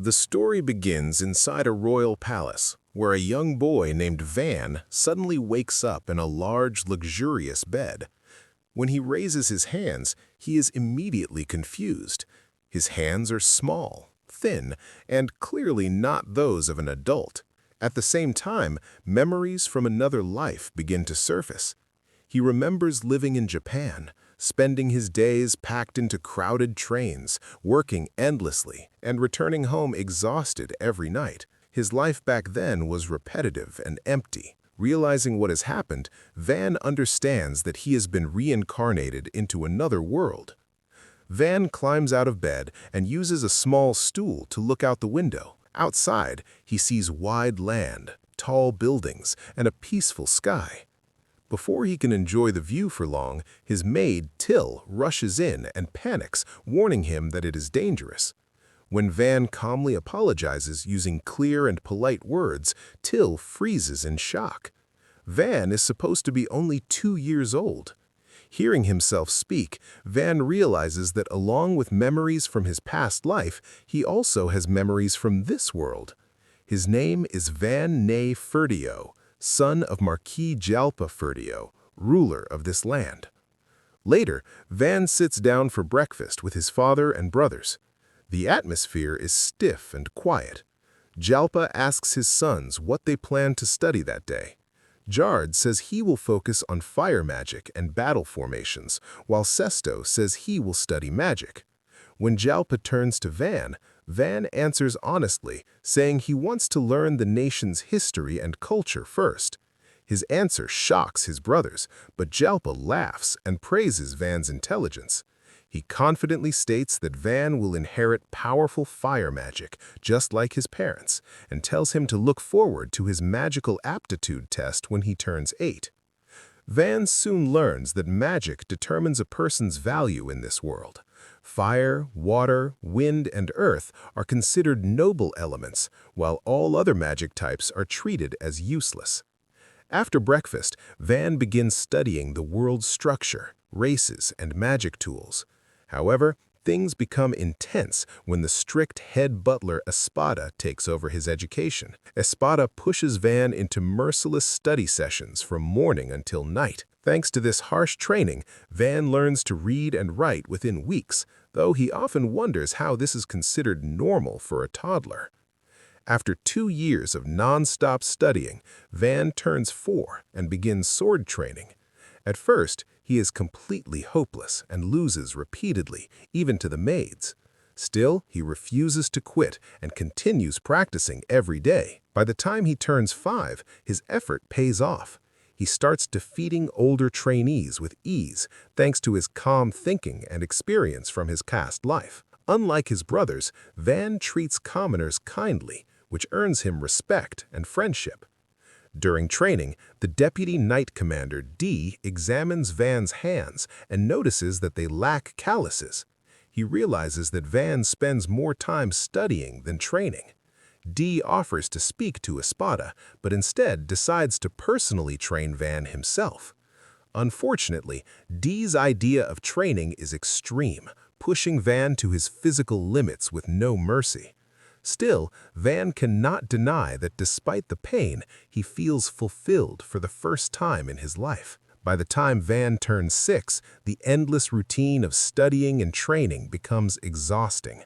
The story begins inside a royal palace, where a young boy named Van suddenly wakes up in a large, luxurious bed. When he raises his hands, he is immediately confused. His hands are small, thin, and clearly not those of an adult. At the same time, memories from another life begin to surface. He remembers living in Japan, spending his days packed into crowded trains, working endlessly, and returning home exhausted every night. His life back then was repetitive and empty. Realizing what has happened, Van understands that he has been reincarnated into another world. Van climbs out of bed and uses a small stool to look out the window. Outside, he sees wide land, tall buildings, and a peaceful sky. Before he can enjoy the view for long, his maid, Till, rushes in and panics, warning him that it is dangerous. When Van calmly apologizes using clear and polite words, Till freezes in shock. Van is supposed to be only 2 years old. Hearing himself speak, Van realizes that along with memories from his past life, he also has memories from this world. His name is Van Ne Ferdio, son of Marquis Jalpa Ferdio, ruler of this land. Later, Van sits down for breakfast with his father and brothers. The atmosphere is stiff and quiet. Jalpa asks his sons what they plan to study that day. Jard says he will focus on fire magic and battle formations, while Sesto says he will study magic. When Jalpa turns to Van, Van answers honestly, saying he wants to learn the nation's history and culture first. His answer shocks his brothers, but Jalpa laughs and praises Van's intelligence. He confidently states that Van will inherit powerful fire magic, just like his parents, and tells him to look forward to his magical aptitude test when he turns 8. Van soon learns that magic determines a person's value in this world. Fire, water, wind, and earth are considered noble elements, while all other magic types are treated as useless. After breakfast, Van begins studying the world's structure, races, and magic tools. However, things become intense when the strict head butler Espada takes over his education. Espada pushes Van into merciless study sessions from morning until night. Thanks to this harsh training, Van learns to read and write within weeks, though he often wonders how this is considered normal for a toddler. After 2 years of non-stop studying, Van turns 4 and begins sword training. At first, he is completely hopeless and loses repeatedly, even to the maids. Still, he refuses to quit and continues practicing every day. By the time he turns 5, his effort pays off. He starts defeating older trainees with ease, thanks to his calm thinking and experience from his past life. Unlike his brothers, Van treats commoners kindly, which earns him respect and friendship. During training, the deputy knight commander D examines Van's hands and notices that they lack calluses. He realizes that Van spends more time studying than training. D offers to speak to Espada, but instead decides to personally train Van himself. Unfortunately, D's idea of training is extreme, pushing Van to his physical limits with no mercy. Still, Van cannot deny that despite the pain, he feels fulfilled for the first time in his life. By the time Van turns 6, the endless routine of studying and training becomes exhausting.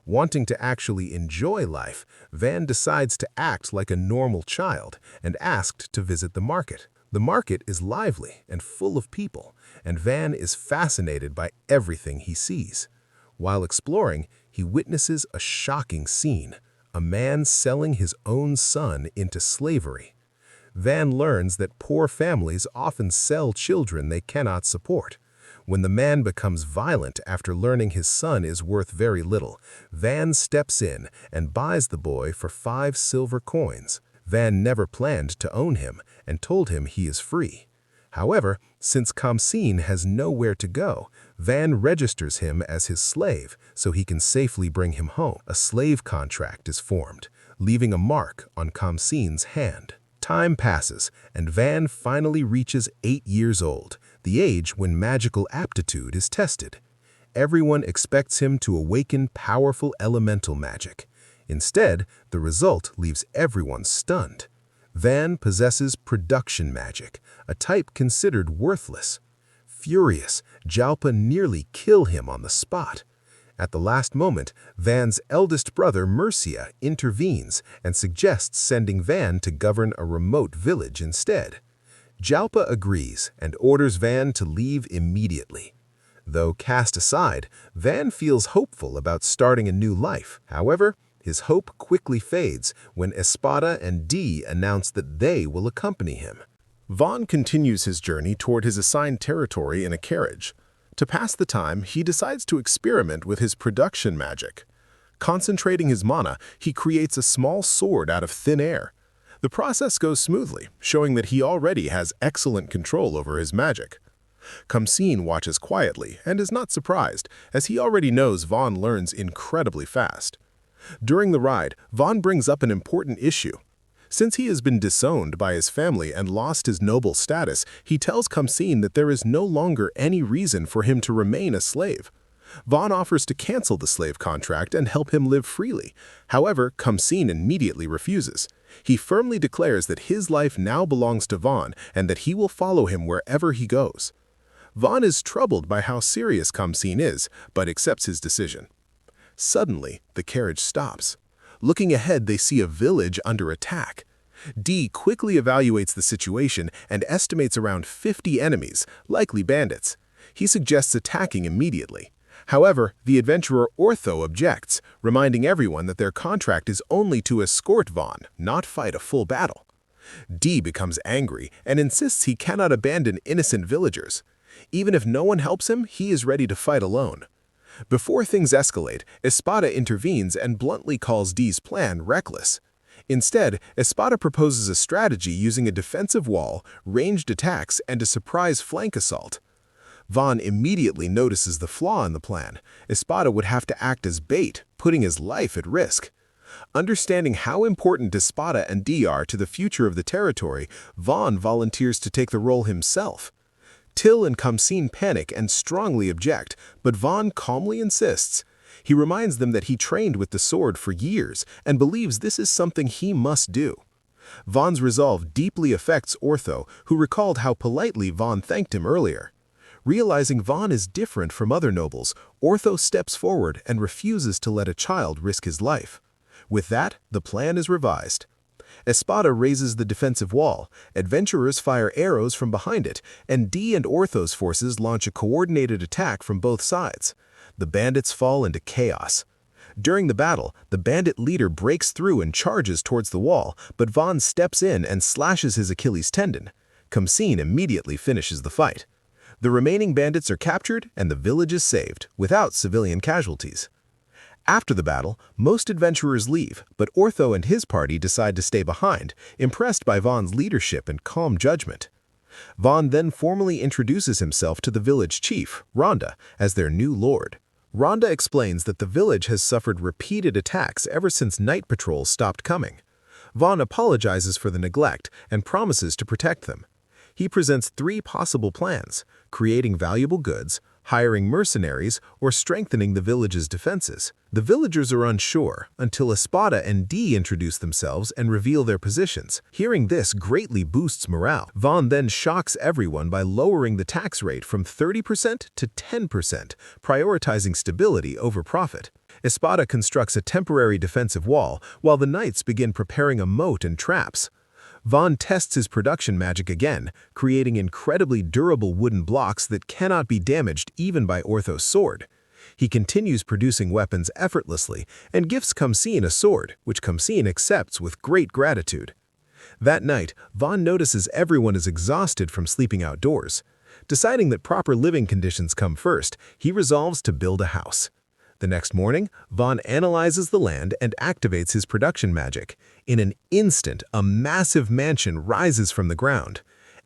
Wanting to actually enjoy life, Van decides to act like a normal child and asked to visit the market. The market is lively and full of people, and Van is fascinated by everything he sees. While exploring, he witnesses a shocking scene, a man selling his own son into slavery. Van learns that poor families often sell children they cannot support. When the man becomes violent after learning his son is worth very little, Van steps in and buys the boy for 5 silver coins. Van never planned to own him and told him he is free. However, since Kamsin has nowhere to go, Van registers him as his slave so he can safely bring him home. A slave contract is formed, leaving a mark on Kamsin's hand. Time passes, and Van finally reaches 8 years old, the age when magical aptitude is tested. Everyone expects him to awaken powerful elemental magic. Instead, the result leaves everyone stunned. Van possesses production magic, a type considered worthless. Furious, Jalpa nearly kill him on the spot. At the last moment, Van's eldest brother, Mercia, intervenes and suggests sending Van to govern a remote village instead. Jalpa agrees and orders Van to leave immediately. Though cast aside, Van feels hopeful about starting a new life. However, his hope quickly fades when Espada and Dee announce that they will accompany him. Van continues his journey toward his assigned territory in a carriage. To pass the time, he decides to experiment with his production magic. Concentrating his mana, he creates a small sword out of thin air. The process goes smoothly, showing that he already has excellent control over his magic. Kamsin watches quietly and is not surprised, as he already knows Van learns incredibly fast. During the ride, Van brings up an important issue. Since he has been disowned by his family and lost his noble status, he tells Kamsin that there is no longer any reason for him to remain a slave. Van offers to cancel the slave contract and help him live freely. However, Kamsin immediately refuses. He firmly declares that his life now belongs to Van and that he will follow him wherever he goes. Van is troubled by how serious Kamsin is, but accepts his decision. Suddenly, the carriage stops. Looking ahead, they see a village under attack. Dee quickly evaluates the situation and estimates around 50 enemies, likely bandits. He suggests attacking immediately. However, the adventurer Ortho objects, reminding everyone that their contract is only to escort Van, not fight a full battle. Dee becomes angry and insists he cannot abandon innocent villagers. Even if no one helps him, he is ready to fight alone. Before things escalate, Espada intervenes and bluntly calls Dee's plan reckless. Instead, Espada proposes a strategy using a defensive wall, ranged attacks, and a surprise flank assault. Van immediately notices the flaw in the plan. Espada would have to act as bait, putting his life at risk. Understanding how important Espada and Dee are to the future of the territory, Van volunteers to take the role himself. Till and Kamsin panic and strongly object, but Van calmly insists. He reminds them that he trained with the sword for years and believes this is something he must do. Van's resolve deeply affects Ortho, who recalled how politely Van thanked him earlier. Realizing Van is different from other nobles, Ortho steps forward and refuses to let a child risk his life. With that, the plan is revised. Espada raises the defensive wall, adventurers fire arrows from behind it, and Dee and Ortho's forces launch a coordinated attack from both sides. The bandits fall into chaos. During the battle, the bandit leader breaks through and charges towards the wall, but Van steps in and slashes his Achilles tendon. Kamsin immediately finishes the fight. The remaining bandits are captured and the village is saved, without civilian casualties. After the battle, most adventurers leave, but Ortho and his party decide to stay behind, impressed by Van's leadership and calm judgment. Van then formally introduces himself to the village chief, Rhonda, as their new lord. Rhonda explains that the village has suffered repeated attacks ever since night patrols stopped coming. Van apologizes for the neglect and promises to protect them. He presents 3 possible plans: creating valuable goods, hiring mercenaries, or strengthening the village's defenses. The villagers are unsure until Espada and Dee introduce themselves and reveal their positions. Hearing this greatly boosts morale. Van then shocks everyone by lowering the tax rate from 30% to 10%, prioritizing stability over profit. Espada constructs a temporary defensive wall, while the knights begin preparing a moat and traps. Van tests his production magic again, creating incredibly durable wooden blocks that cannot be damaged even by Ortho's sword. He continues producing weapons effortlessly and gifts Kamsin a sword, which Kamsin accepts with great gratitude. That night, Van notices everyone is exhausted from sleeping outdoors. Deciding that proper living conditions come first, he resolves to build a house. The next morning, Van analyzes the land and activates his production magic. In an instant, a massive mansion rises from the ground.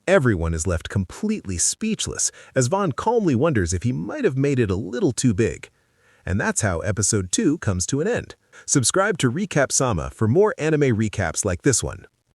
Everyone is left completely speechless, as Van calmly wonders if he might have made it a little too big. And that's how Episode 2 comes to an end. Subscribe to Recap Sama for more anime recaps like this one.